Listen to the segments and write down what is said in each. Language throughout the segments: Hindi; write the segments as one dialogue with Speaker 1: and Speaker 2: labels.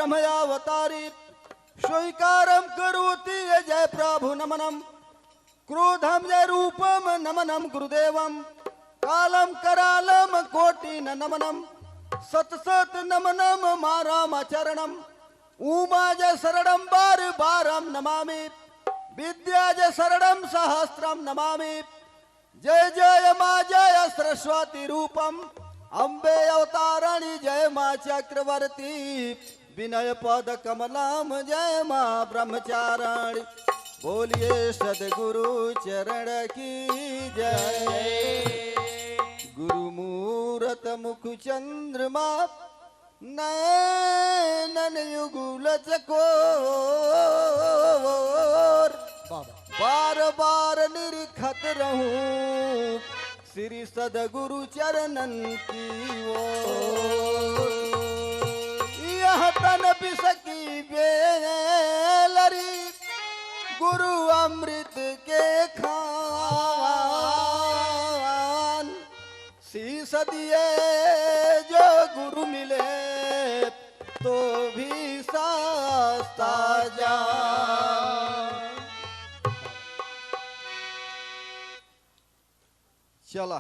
Speaker 1: ब्रह्मयावतारी स्वीकारं करोति जय प्रभु नमनम क्रोधम जय रूपम नमनम गुरुदेवम कालम करालम कोटि नमनम सत सत नमनम मारामाचरणम उमा जय शरणम बार बारम नमामि विद्या जय शरणम सहस्त्रम नमामि जय जय मा जय सरस्वती रूपम अम्बे अवतारणी जय मा चक्रवर्ती विनय पद कमलाम जय मा ब्रह्मचारिणी बोलिए सदगुरु चरण की जय। गुरु मूरत मुख चंद्रमा नयन युगुल चकोर बार बार निरखत रहूं श्री सदगुरु चरणन की ओर। यह तन बिसकी बेलरी गुरु अमृत के खान शीश दिए जो गुरु मिले तो भी सस्ता जान। चला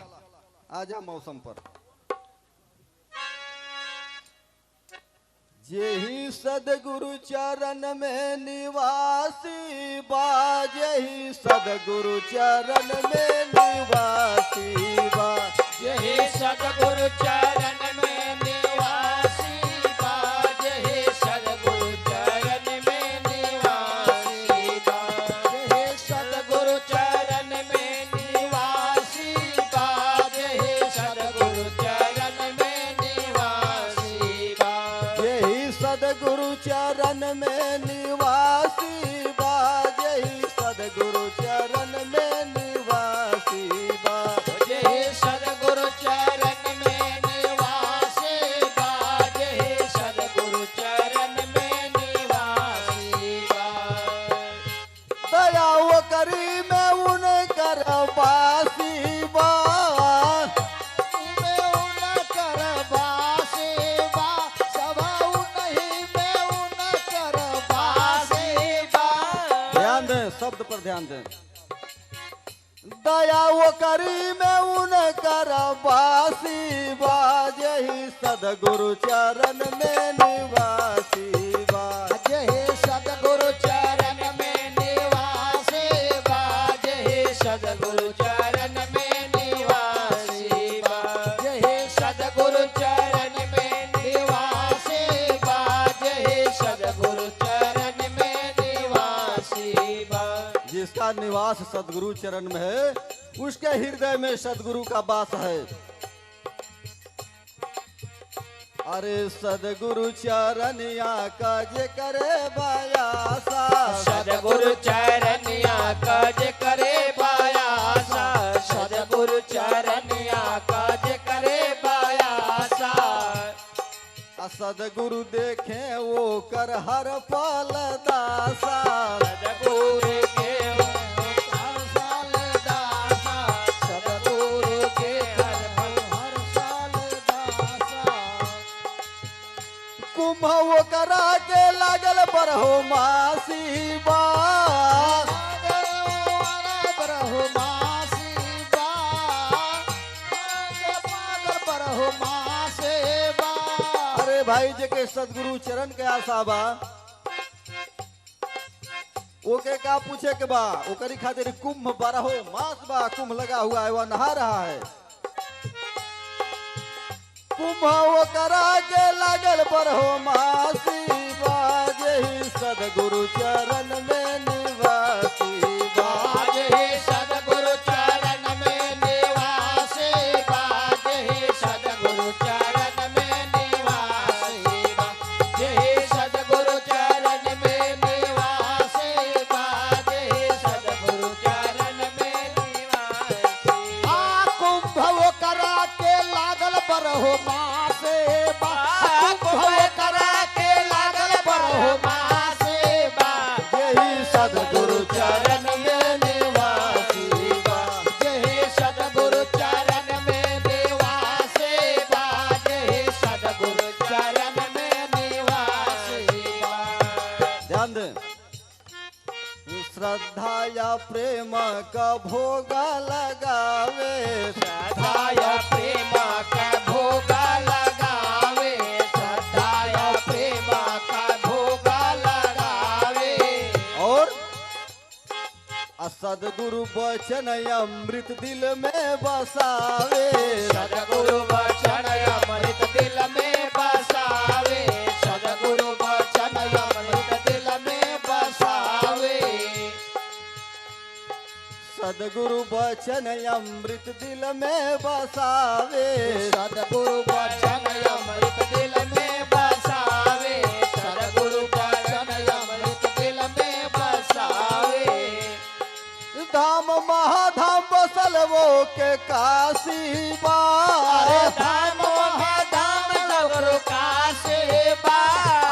Speaker 1: आजा मौसम पर। जेहि सदगुरु चरण में निवासी बा जेहि सदगुरु चरण में निवासी बा
Speaker 2: जेहि सदगुरु चरण में निवासी बा जेहि सदगुरु चरण में निवासी बा जेहि सदगुरु चरण में निवासी बा जेहि सदगुरु चरण में निवासी बा
Speaker 1: जेहि सदगुरु चरण में निवासी बा जेहि सदगुरु चरण में निवासी बा
Speaker 2: जेहि सदगुरु चरण में निवासी बा जेहि सदगुरु चरण में निवासी बा
Speaker 1: दया वो करी मैं उनकर बासी बा
Speaker 2: मैं उनकर बासी बा सभा उन्हीं में उनकर बासी बा।
Speaker 1: ध्यान दें शब्द पर ध्यान दें। दया वो करी मैं उनकर बासी बा जेहि सदगुरु चरण में निवासी बा
Speaker 2: जेहि सदगुरु चरण में निवासी बा जेहि सदगुरु चरण में निवासी बा जेहि सदगुरु चरण में निवासी बा जेहि सदगुरु चरण में निवासी बा।
Speaker 1: जिसका निवास सदगुरु चरण में है उसके हृदय में सदगुरु का वास है। अरे सदगुरु चरनिया काज करे बायासा
Speaker 2: सदगुरु चरनिया काज करे बायासा सदगुरु चरनिया काज करे बायासा।
Speaker 1: सदगुरु देखे वो कर हर फल दासा
Speaker 2: सदगुरु के हर साल दासा सदगुरु के हर साल दासा।
Speaker 1: कुंभ वो करा के लागल बरहो मासी बा
Speaker 2: बरहो मासी बा बरहो मासे बा।
Speaker 1: अरे भाई जेके सदगुरु चरण के आशा बा ओके का पूछे के बा ओकरी खातिर कुंभ बारहो मास बा कुंभ लगा हुआ है वह नहा रहा है। कुंभ वो करा के लागल बरहो मासी बा जेहि सदगुरु चरण में निवासी बा
Speaker 2: जेहि सदगुरु चरण में निवासी बा जेहि सदगुरु चरण में निवासी बा जेहि सदगुरु चरण में निवासी बा जेहि सदगुरु चरण में निवासी। आ कुंभ वो करा के लागल बरहो मासे बा कुंभ वो करा के लागल बरहो मासे बा
Speaker 1: जेहि सदगुरु चरण में निवासी बा
Speaker 2: जेहि सदगुरु चरण में निवासी बा जेहि सदगुरु चरण में निवासी
Speaker 1: श्रद्धा या प्रेम का भोग लगावे,
Speaker 2: श्रद्धा या प्रेम का भोग लगावे, श्रद्धा या प्रेम का भोग लगावे।
Speaker 1: और सदगुरु वचन अमृत दिल में बसावे,
Speaker 2: सदगुरु वचन अमृत दिल में बसावे, सदगुरु वचन अमृत दिल में बसावे।
Speaker 1: सदगुरु वचन अमृत दिल में बसावे,
Speaker 2: सदगुरु वचन अमृत दिल में बसावे, सदगुरु वचन अमृत दिल में बसावे।
Speaker 1: धाम महाधाम बसल वो के काशी बा,
Speaker 2: अरे धाम महाधाम सगरो काशी बा,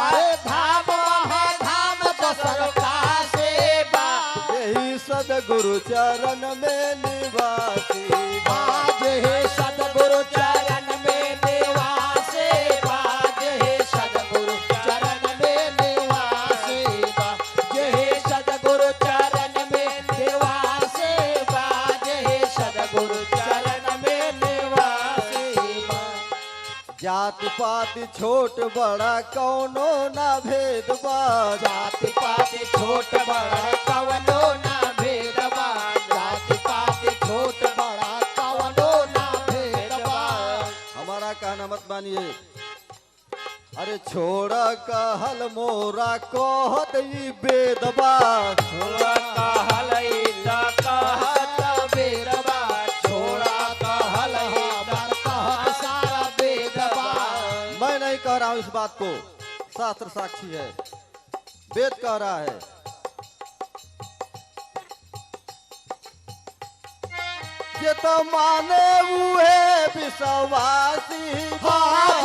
Speaker 2: अरे धाम महाधाम सगरो काशी बा।
Speaker 1: यही सदगुरु चरण में निवासी बा,
Speaker 2: हे सदगुरु चरण में निवासी बा, हे सदगुरु चरण में निवासी बा, हे सदगुरु चरण में निवासी बा, हे सदगुरु चरण में निवासी बा।
Speaker 1: जाति पाति छोट बड़ा कौनो ना भेद बा,
Speaker 2: जाति पाति छोट बड़ा कवनो ना भेद बा, जाति पाति छोट बड़ा कवनो ना भेद बा।
Speaker 1: हमारा कहना मत मानिए। अरे छोड़ा कहल मोरा कहत ई वेद बा,
Speaker 2: छोड़ा कहल इला कहत बेरबा, छोड़ा कहल हमर कहत सारा बेदबा।
Speaker 1: मैं नहीं कह रहा हूँ इस बात को, शास्त्र साक्षी है, वेद कह रहा है। ये तो माने हुए विश्वासी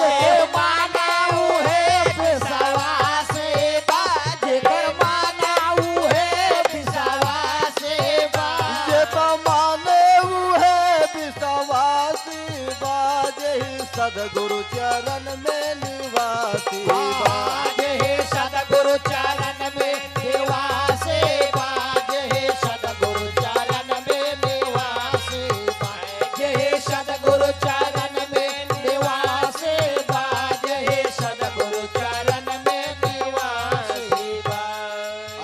Speaker 2: जे मानाऊ है विश्वासी बा, जेकर मानाऊ है विश्वासी बा।
Speaker 1: ये तो माने हुए विश्वासी बा, यही सदगुरु चरण में निवासी बा,
Speaker 2: हे सदगुरु चरण में निवासी बा, हे सदगुरु चरण में निवासी बा, हे सदगुरु चरण में निवासी बा, हे सदगुरु चरण में निवासी बा।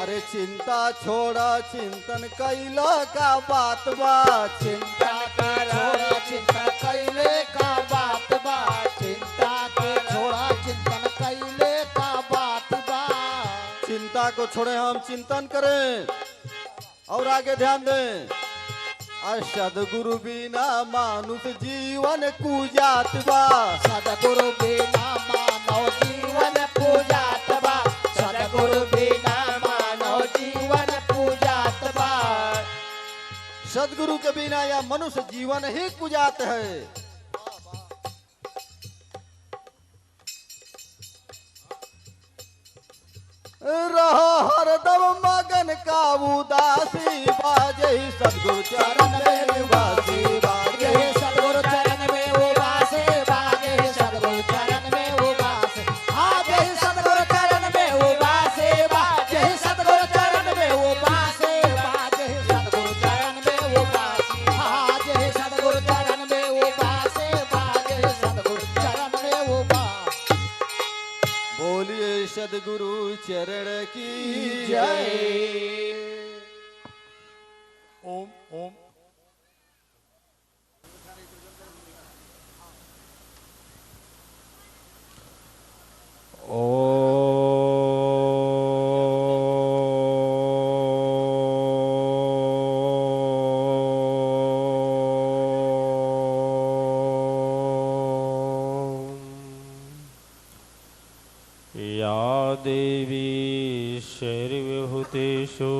Speaker 1: अरे चिंता छोड़ा चिंतन कैला का बात बा,
Speaker 2: चिंता छोड़ा चिंतन कैले का बात बा, चिंता के छोड़ा चिंतन कैले का बात बा।
Speaker 1: चिंता को छोड़े हम चिंतन करें और आगे ध्यान दें। सदगुरु बिना मानुष जीवन कुजात बा,
Speaker 2: सदगुरु बिना मानव जीवन पूजात बा, सदगुरु बिना मानव जीवन पूजात बा।
Speaker 1: सदगुरु के बिना यह मनुष्य जीवन ही कुजात है। रहो हरदम मगन का उदासी बाजे सदगुरु चरण में निवासी बाजे
Speaker 2: हे सदगुरु चरण में उबासे बाजे, हे सदगुरु चरण में उबासे आज, हे सदगुरु चरण में उबासे बाजे, हे सदगुरु चरण में उबासे बाजे, हे सदगुरु चरण में उबासे आज, हे सदगुरु चरण में उबासे बाजे, हे सदगुरु चरण में उबासे।
Speaker 1: बोलिए सदगुरु चरण की
Speaker 2: जय।
Speaker 1: ओम ओम।
Speaker 3: या देवी सर्वभूतेषु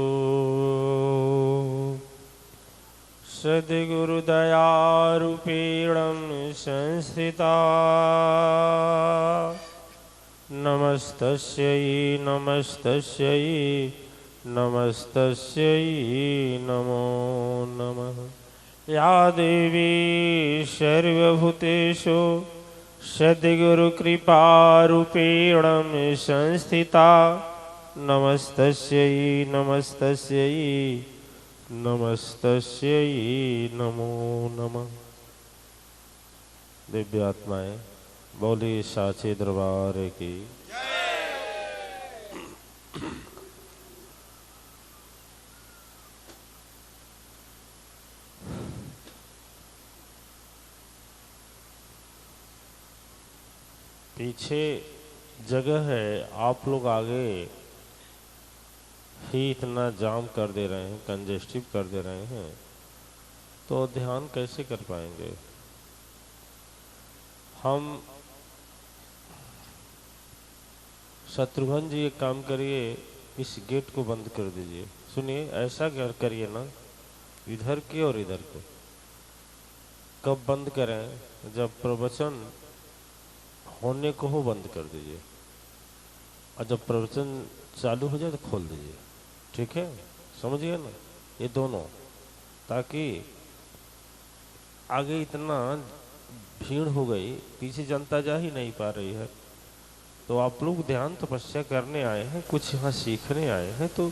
Speaker 3: सद्गुरुदयारूपेण संस्थिता नमस्तस्यै नमस्तस्यै नमस्तस्यै नमो नमः। या देवी सर्वभूतेषु सद्गुरुकृपारूपेण संस्थिता नमस्तस्यै नमस्तस्यै नमस्तस्यै नमो नमः। दिव्य आत्माएं बोली साचे दरबार की। पीछे जगह है, आप लोग आगे ही इतना जाम कर दे रहे हैं, कंजेस्टिव कर दे रहे हैं, तो ध्यान कैसे कर पाएंगे। हम शत्रुघ्न जी एक काम करिए, इस गेट को बंद कर दीजिए। सुनिए, ऐसा करिए ना, इधर के और इधर के। कब बंद करें? जब प्रवचन होने को हो बंद कर दीजिए, और जब प्रवचन चालू हो जाए तो खोल दीजिए। ठीक है, समझिए ना, ये दोनों, ताकि आगे इतना भीड़ हो गई, पीछे जनता जा ही नहीं पा रही है। तो आप लोग ध्यान तपस्या करने आए हैं, कुछ यहाँ सीखने आए हैं, तो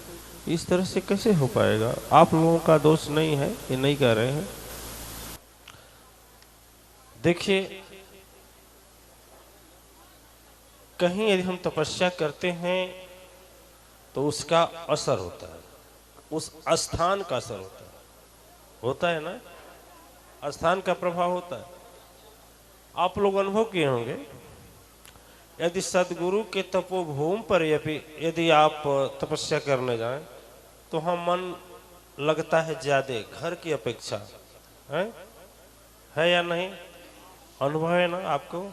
Speaker 3: इस तरह से कैसे हो पाएगा। आप लोगों का दोष नहीं है, ये नहीं कह रहे हैं। देखिए, कहीं यदि हम तपस्या करते हैं तो उसका असर होता है, उस स्थान का असर होता है ना, स्थान का प्रभाव होता है। आप लोग अनुभव किए होंगे, यदि सदगुरु के तपोभूमि पर यदि आप तपस्या करने जाएं तो हम मन लगता है ज्यादा घर की अपेक्षा, है या नहीं? अनुभव है ना आपको?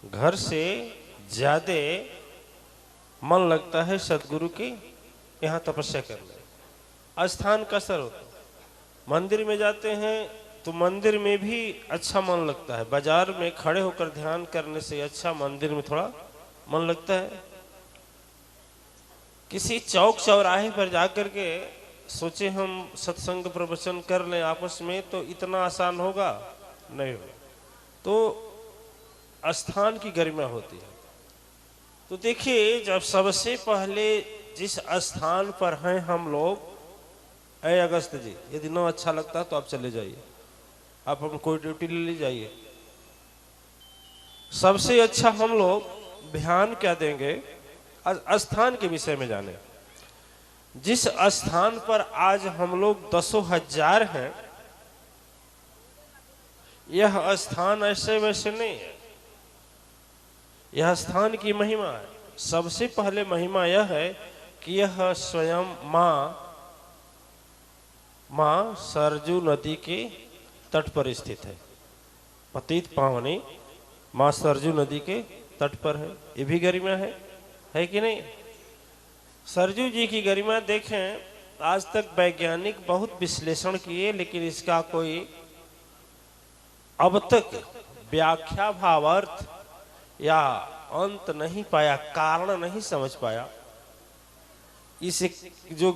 Speaker 3: घर से ज्यादा मन लगता है सदगुरु की यहाँ तपस्या करने। स्थान का असर होता है। मंदिर में जाते हैं तो मंदिर में भी अच्छा मन लगता है, बाजार में खड़े होकर ध्यान करने से अच्छा मंदिर में थोड़ा मन लगता है। किसी चौक चौराहे पर जाकर के सोचे हम सत्संग प्रवचन कर लें आपस में, तो इतना आसान होगा? नहीं होगा। तो स्थान की गरिमा होती है। तो देखिए, जब सबसे पहले जिस स्थान पर हैं हम लोग, ऐ अगस्त जी, यदि न अच्छा लगता तो आप चले जाइए, आप हम कोई ड्यूटी ले ली जाइए। सबसे अच्छा हम लोग ध्यान क्या देंगे? स्थान के विषय में जाने। जिस स्थान पर आज हम लोग दसों हजार हैं, यह स्थान ऐसे वैसे नहीं है। यह स्थान की महिमा है। सबसे पहले महिमा यह है कि यह स्वयं माँ सरजू नदी के तट पर स्थित है। पतित पावनी माँ सरजू नदी के तट पर है। ये भी गरिमा है कि नहीं? सरजू जी की गरिमा देखें, आज तक वैज्ञानिक बहुत विश्लेषण किए, लेकिन इसका कोई अब तक व्याख्या, भावार्थ या अंत नहीं पाया, कारण नहीं समझ पाया। इस जो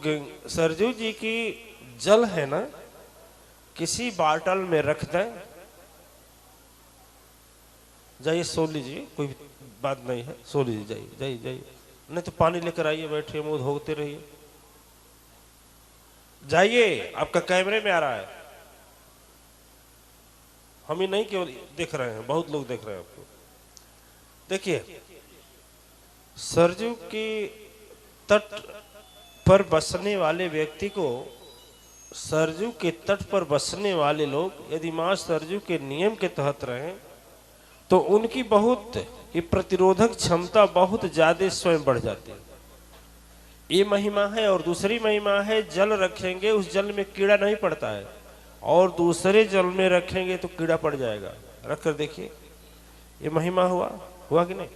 Speaker 3: सरजू जी की जल है ना, किसी बाटल में रख दें, जाइए सो लीजिए, कोई बात नहीं है, सो लीजिए, जाइए, नहीं तो पानी लेकर आइए, बैठिए, मुंह धोते रहिए, जाइए, आपका कैमरे में आ रहा है। हम ही नहीं केवल देख रहे हैं, बहुत लोग देख रहे हैं आपको। देखिए, सरजू के तट पर बसने वाले व्यक्ति को, सरजू के तट पर बसने वाले लोग यदि मां सरजू के नियम के तहत रहें तो उनकी बहुत ये प्रतिरोधक क्षमता बहुत ज्यादा स्वयं बढ़ जाती है। ये महिमा है। और दूसरी महिमा है, जल रखेंगे, उस जल में कीड़ा नहीं पड़ता है, और दूसरे जल में रखेंगे तो कीड़ा पड़ जाएगा। रख कर देखिए, ये महिमा हुआ कि नहीं?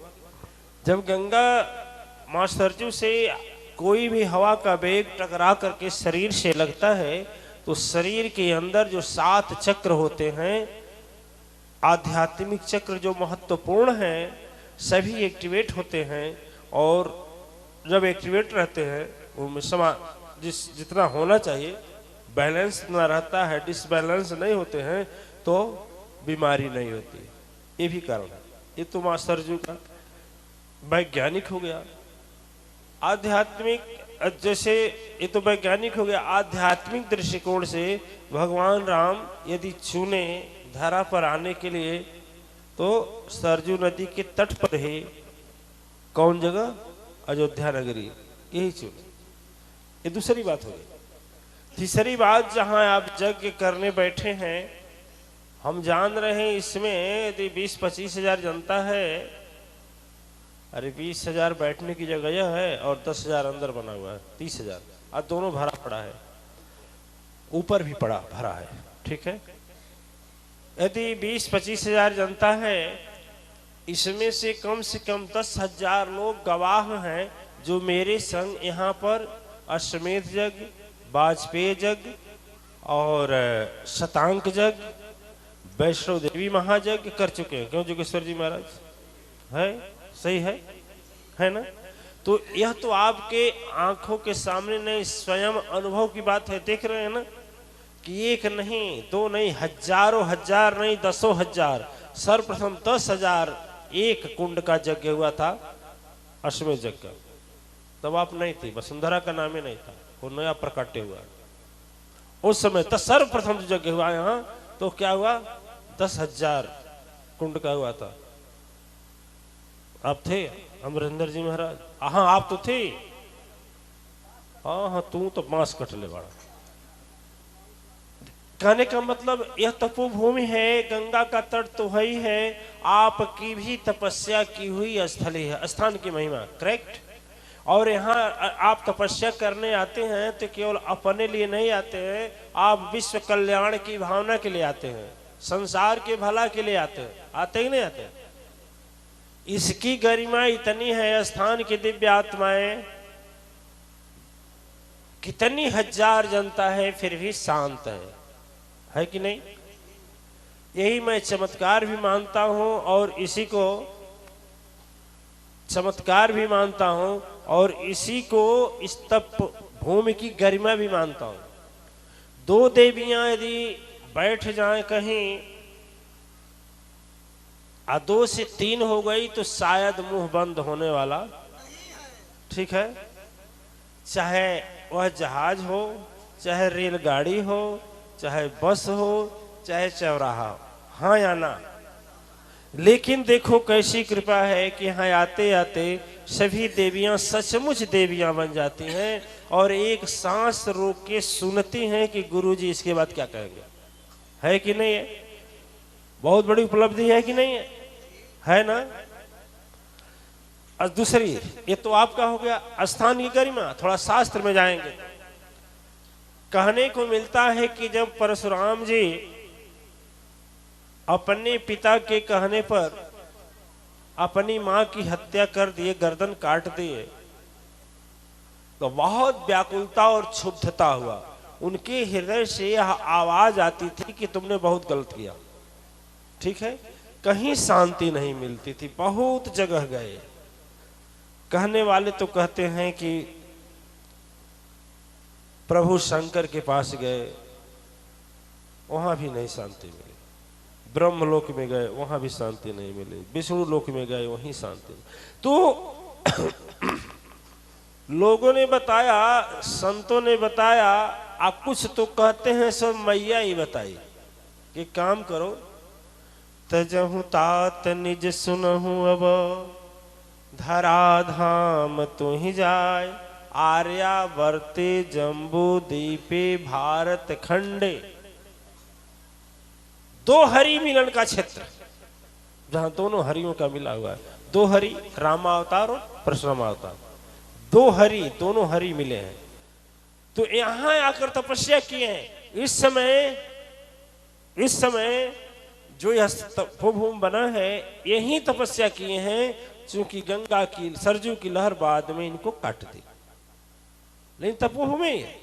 Speaker 3: जब गंगा मां सरजू से कोई भी हवा का वेग टकरा करके शरीर से लगता है तो शरीर के अंदर जो 7 चक्र होते हैं, आध्यात्मिक चक्र जो महत्वपूर्ण हैं, सभी एक्टिवेट होते हैं। और जब एक्टिवेट रहते हैं, उनमें जितना होना चाहिए बैलेंस ना रहता है, डिसबैलेंस नहीं होते हैं, तो बीमारी नहीं होती। ये भी कारण है। ये तो मां सरजू का वैज्ञानिक हो गया। आध्यात्मिक, जैसे ये तो वैज्ञानिक हो गया, आध्यात्मिक दृष्टिकोण से भगवान राम यदि चुने धरा पर आने के लिए तो सरजू नदी के तट पर है कौन जगह, अयोध्या नगरी, यही चुने। ये दूसरी बात हो गई। तीसरी बात, जहां आप यज्ञ करने बैठे हैं, हम जान रहे हैं इसमें यदि 20-25 हजार जनता है, अरे 20,000 बैठने की जगह यह है और 10,000 अंदर बना हुआ है, 30,000, आज दोनों भरा पड़ा है, ऊपर भी पड़ा भरा है, ठीक है। यदि 20-25 हजार जनता है, इसमें से कम 10,000 लोग गवाह हैं जो मेरे संग यहाँ पर अश्वमेध यज्ञ, वाजपेयी यज्ञ और शतांक यज्ञ, वैष्णो देवी महायज्ञ कर चुके हैं। क्यों जोगेश्वर जी महाराज, है सही है ना। तो यह तो आपके आंखों के सामने नहीं, स्वयं अनुभव की बात है। देख रहे हैं ना कि एक नहीं, दो नहीं, हजारों हजार नहीं, 10,000। सर्वप्रथम 10,000 एक कुंड का यज्ञ हुआ था, अश्वमेध यज्ञ का। तब आप नहीं थी, वसुंधरा का नाम ही नहीं था, वो नया प्रकट्य हुआ उस समय। तो सर्वप्रथम जो यज्ञ हुआ यहाँ, तो क्या हुआ, 10,000 कुंड का हुआ था। आप थे अमरिंदर जी महाराज? हाँ आप तो थे। हाँ तू तो मांस कटले वाला। कहने का मतलब यह तपोभूमि है, गंगा का तट तो है ही है, आपकी भी तपस्या की हुई स्थली है, स्थान की महिमा, करेक्ट। और यहाँ आप तपस्या करने आते हैं तो केवल अपने लिए नहीं आते हैं, आप विश्व कल्याण की भावना के लिए आते हैं, संसार के भला के लिए आते हैं। आते ही नहीं आते? इसकी गरिमा इतनी है, स्थान की दिव्य आत्माएं, कितनी हजार जनता है फिर भी शांत है कि नहीं? यही मैं चमत्कार भी मानता हूं और इसी को चमत्कार भी मानता हूं और इसी को इस तप भूमि की गरिमा भी मानता हूं। दो देवियां यदि बैठ जाएं कहीं, 2 से 3 हो गई तो शायद मुंह बंद होने वाला, ठीक है। चाहे वह जहाज हो, चाहे रेलगाड़ी हो, चाहे बस हो, चाहे चौराहा हो, हाँ या ना। लेकिन देखो कैसी कृपा है कि यहाँ आते आते सभी देवियां सचमुच देवियां बन जाती हैं और एक सांस रोक के सुनती हैं कि गुरुजी इसके बाद क्या कहेंगे। है कि नहीं है? बहुत बड़ी उपलब्धि है कि नहीं है ना। और दूसरी, ये तो आपका हो गया स्थान की गरिमा। थोड़ा शास्त्र में जाएंगे, कहने को मिलता है कि जब परशुराम जी अपने पिता के कहने पर अपनी मां की हत्या कर दिए, गर्दन काट दिए, तो बहुत व्याकुलता और क्षुब्धता हुआ। उनके हृदय से यह आवाज आती थी कि तुमने बहुत गलत किया, ठीक है। कहीं शांति नहीं मिलती थी, बहुत जगह गए। कहने वाले तो कहते हैं कि प्रभु शंकर के पास गए, वहां भी नहीं शांति मिली। ब्रह्मलोक में गए, वहां भी शांति नहीं मिली। विष्णु लोक में गए, वहीं शांति नहीं। तो लोगों ने बताया, संतों ने बताया, आप कुछ तो कहते हैं सब मैया ही बताई कि काम करो, तजहु तात निज सुनहु अब धराधाम तु ही जाय, आर्यावर्ते जम्बू दीपे भारत खंडे। 2 हरि मिलन का क्षेत्र, जहां दोनों हरियों का मिला हुआ है। 2 हरि, रामावतार और परशुरामावतार, 2 हरि, दोनों हरि मिले हैं। तो यहां आकर तपस्या किए हैं। इस समय जो यह तपोभूमि बना है, यही तपस्या किए हैं। चूंकि गंगा की सरजू की लहर बाद में इनको काट दी, लेकिन तपोभूमि है।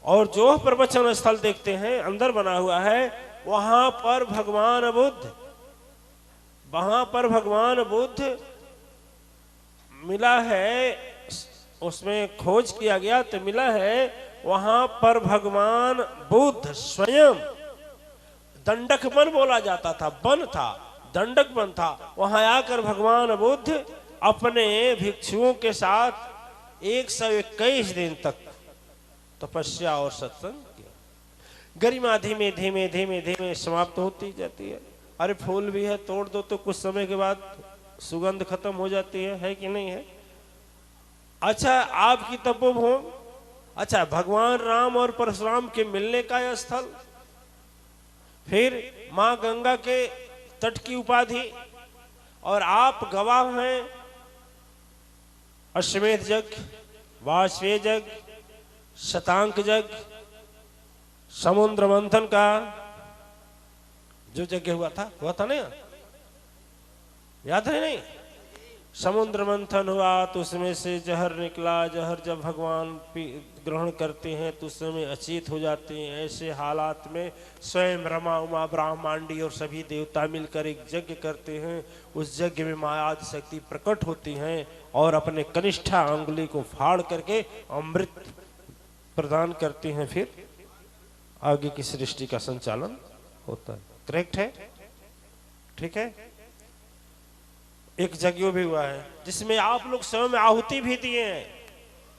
Speaker 3: और जो प्रवचन स्थल देखते हैं अंदर बना हुआ है, वहां पर भगवान बुद्ध मिला है। उसमें खोज किया गया तो मिला है, वहां पर भगवान बुद्ध स्वयं, दंडक वन बोला जाता था, वन था, दंडक वन था। वहां आकर भगवान बुद्ध अपने भिक्षुओं के साथ 121 दिन तक तपस्या और सत्संग किया। गरिमा धीमे धीमे धीमे धीमे समाप्त होती जाती है। अरे फूल भी है, तोड़ दो तो कुछ समय के बाद सुगंध खत्म हो जाती है कि नहीं है? अच्छा, आपकी तपोभूमि, अच्छा भगवान राम और परशुराम के मिलने का यह स्थल, फिर मां गंगा के तट की उपाधि, और आप गवाह हैं अश्वमेध यज्ञ, वाजपेय यज्ञ, शतांक यज्ञ, समुद्र मंथन का जो यज्ञ हुआ था नहीं? याद है नहीं? समुद्र मंथन हुआ तो उसमें से जहर निकला। जहर जब भगवान ग्रहण करते हैं तो उस समय अचेत हो जाते हैं। ऐसे हालात में स्वयं रमा उमा ब्रह्मांडी और सभी देवता मिलकर एक यज्ञ करते हैं। उस यज्ञ में माया आदि शक्ति प्रकट होती हैं और अपने कनिष्ठा अंगुली को फाड़ करके अमृत प्रदान करते हैं। फिर आगे की सृष्टि का संचालन होता है। करेक्ट है? ठीक है। एक यज्ञ भी हुआ है जिसमें आप लोग स्वयं आहुति भी दिए हैं,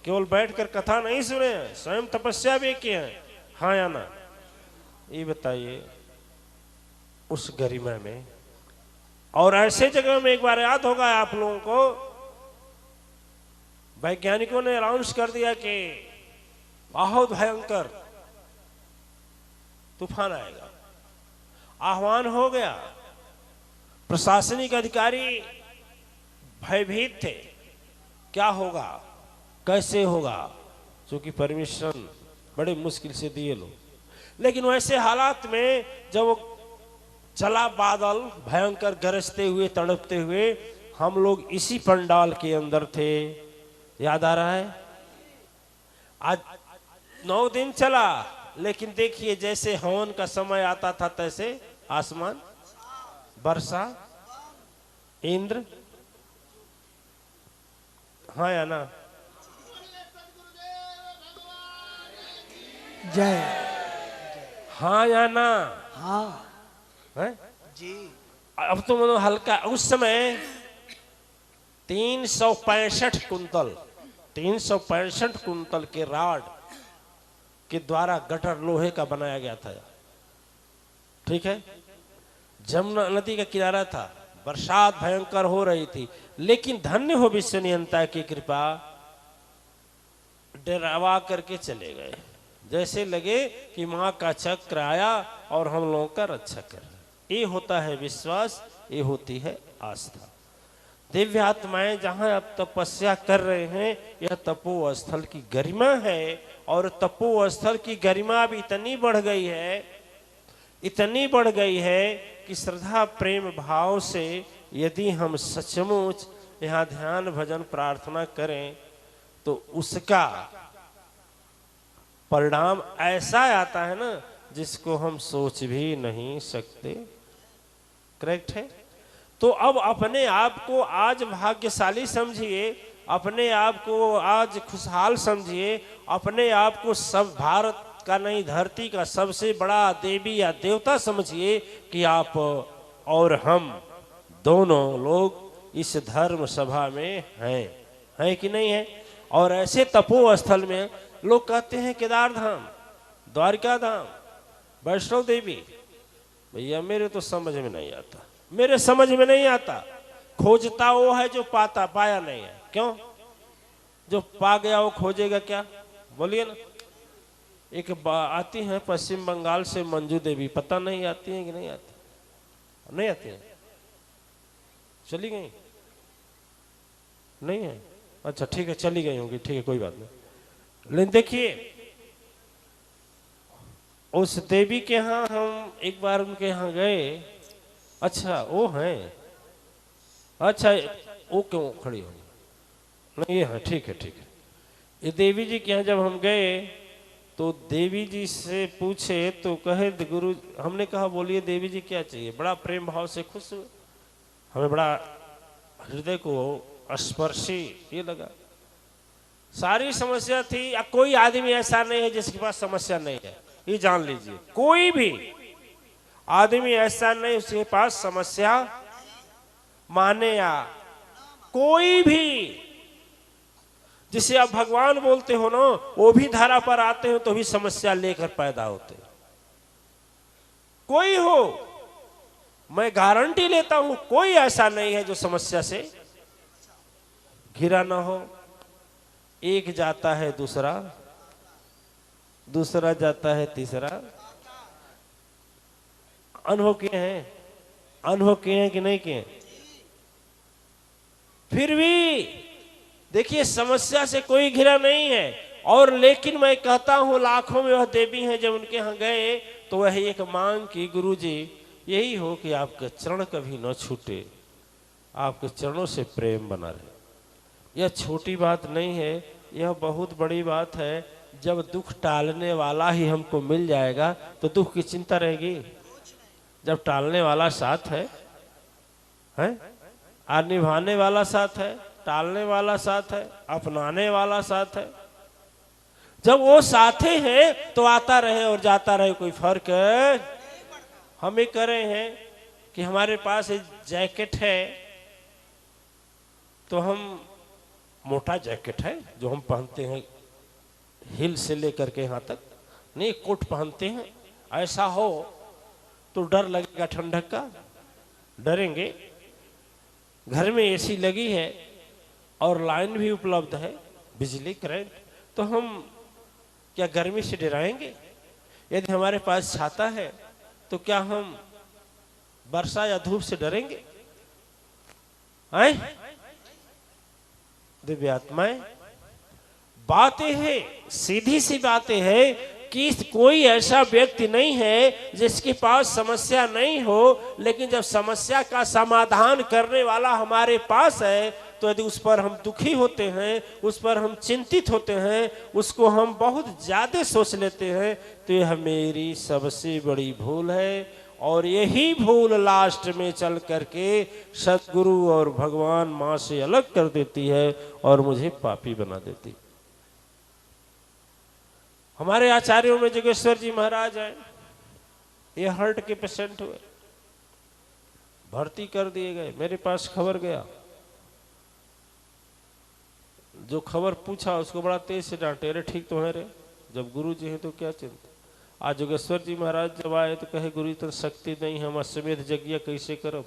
Speaker 3: केवल बैठकर कथा नहीं सुने हैं, स्वयं तपस्या भी किए हैं। हाँ या ना? ये बताइए उस गरिमा में। और ऐसे जगह में एक बार याद होगा आप लोगों को, वैज्ञानिकों ने अनाउंस कर दिया कि बहुत भयंकर तूफान आएगा। आह्वान हो गया। प्रशासनिक अधिकारी भयभीत थे, क्या होगा, कैसे होगा, क्योंकि परमिशन बड़े मुश्किल से दिए लोग। लेकिन वैसे हालात में जब चला बादल भयंकर गरजते हुए तड़पते हुए, हम लोग इसी पंडाल के अंदर थे। याद आ रहा है? आज 9 दिन चला, लेकिन देखिए जैसे हवन का समय आता था तैसे आसमान, वर्षा, इंद्र, हाँ या ना?
Speaker 2: जय।
Speaker 3: हाँ या ना?
Speaker 2: हाँ
Speaker 3: है?
Speaker 2: जी।
Speaker 3: अब तो मतलब हल्का, उस समय 365 कुंतल के राड के द्वारा गटर लोहे का बनाया गया था। ठीक है। जमुना नदी का किनारा था, बरसात भयंकर हो रही थी, लेकिन धन्य हो विश्व नियंता की कृपा, डरावा करके चले गए। जैसे लगे कि मां का चक्र आया और हम लोगों का रक्षा कर। ये होता है विश्वास, ये होती है आस्था। दिव्य आत्माएं जहां अब तपस्या कर रहे हैं, यह तपोस्थल की गरिमा है। और तपोस्थल की गरिमा अब इतनी बढ़ गई है कि श्रद्धा प्रेम भाव से यदि हम सचमुच यहाँ ध्यान भजन प्रार्थना करें तो उसका परिणाम ऐसा आता है ना जिसको हम सोच भी नहीं सकते। करेक्ट है? तो अब अपने आप को आज भाग्यशाली समझिए, अपने आप को आज खुशहाल समझिए, अपने आप को सब भारत का नहीं धरती का सबसे बड़ा देवी या देवता समझिए कि आप और हम दोनों लोग इस धर्म सभा में हैं कि नहीं है? और ऐसे तपो स्थल में लोग कहते हैं केदार धाम, द्वारिका धाम, वैष्णो देवी। भैया मेरे तो समझ में नहीं आता, मेरे समझ में नहीं आता। खोजता वो है जो पाता, पाया नहीं है। क्यों? जो पा गया वो खोजेगा क्या? बोलिए ना। एक आती है पश्चिम बंगाल से मंजू देवी, पता नहीं आती है कि नहीं आती? नहीं आती है, चली गई? नहीं है? अच्छा ठीक है, चली गई होंगी, ठीक है कोई बात नहीं। लेकिन देखिए उस देवी के यहाँ हम एक बार उनके यहाँ गए। अच्छा वो हैं, अच्छा वो क्यों खड़ी होगी? नहीं ये है, ठीक है ठीक है। ये देवी जी के यहाँ जब हम गए तो देवी जी से पूछे तो कहे गुरु, हमने कहा बोलिए देवी जी क्या चाहिए? बड़ा प्रेम भाव से खुश हुए, हमें बड़ा हृदय को स्पर्शी ये लगा। सारी समस्या थी, या कोई आदमी ऐसा नहीं है जिसके पास समस्या नहीं है, ये जान लीजिए। कोई भी आदमी ऐसा नहीं उसके पास समस्या माने, या कोई भी जिसे आप भगवान बोलते हो ना, वो भी धारा पर आते हो तो भी समस्या लेकर पैदा होते। कोई हो, मैं गारंटी लेता हूं, कोई ऐसा नहीं है जो समस्या से घिरा ना हो। एक जाता है दूसरा, दूसरा जाता है तीसरा। अनुभव किए हैं, अनुभव किए हैं कि नहीं किए? फिर भी देखिए समस्या से कोई घिरा नहीं है। और लेकिन मैं कहता हूं लाखों में वह देवी हैं, जब उनके यहां गए तो वह एक मांग की, गुरुजी यही हो कि आपके चरण कभी न छूटे, आपके चरणों से प्रेम बना रहे। यह छोटी बात नहीं है, यह बहुत बड़ी बात है। जब दुख टालने वाला ही हमको मिल जाएगा तो दुख की चिंता रहेगी। जब टालने वाला साथ है और निभाने वाला साथ है, टालने वाला साथ है, अपनाने वाला साथ है, जब वो साथे हैं तो आता रहे और जाता रहे, कोई फर्क है? हम ये कर रहे हैं कि हमारे पास एक जैकेट है तो हम, मोटा जैकेट है जो हम पहनते हैं हिल से लेकर के यहाँ तक, नहीं कोट पहनते हैं। ऐसा हो तो डर लगेगा ठंडक का, डरेंगे। घर में एसी लगी है और लाइन भी उपलब्ध है, बिजली करंट, तो हम क्या गर्मी से डराएंगे? यदि हमारे पास छाता है तो क्या हम वर्षा या धूप से डरेंगे? दिव्य आत्माएं, बातें हैं, सीधी सी बातें हैं कि कोई ऐसा व्यक्ति नहीं है जिसके पास समस्या नहीं हो, लेकिन जब समस्या का समाधान करने वाला हमारे पास है तो यदि उस पर हम दुखी होते हैं, उस पर हम चिंतित होते हैं, उसको हम बहुत ज्यादा सोच लेते हैं, तो यह मेरी सबसे बड़ी भूल है। और यही भूल लास्ट में चल करके सदगुरु और भगवान माँ से अलग कर देती है और मुझे पापी बना देती है। हमारे आचार्यों में जोगेश्वर जी महाराज हैं, ये हार्ट के पेशेंट हुए, भर्ती कर दिए गए। मेरे पास खबर गया, जो खबर पूछा उसको बड़ा तेज से डांटे, अरे ठीक तो है रे, जब गुरु जी हैं तो क्या चिंता। आज जोगेश्वर जी महाराज जब आए तो कहे गुरु इतनी शक्ति नहीं है, हम अश्वमेध यज्ञ कैसे करब।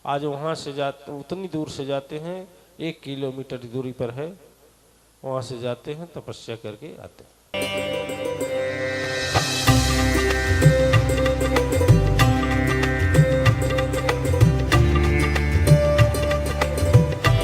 Speaker 3: आज वहां से जाते, उतनी दूर से जाते हैं, 1 किलोमीटर दूरी पर है, वहां से जाते हैं, तपस्या करके आते हैं।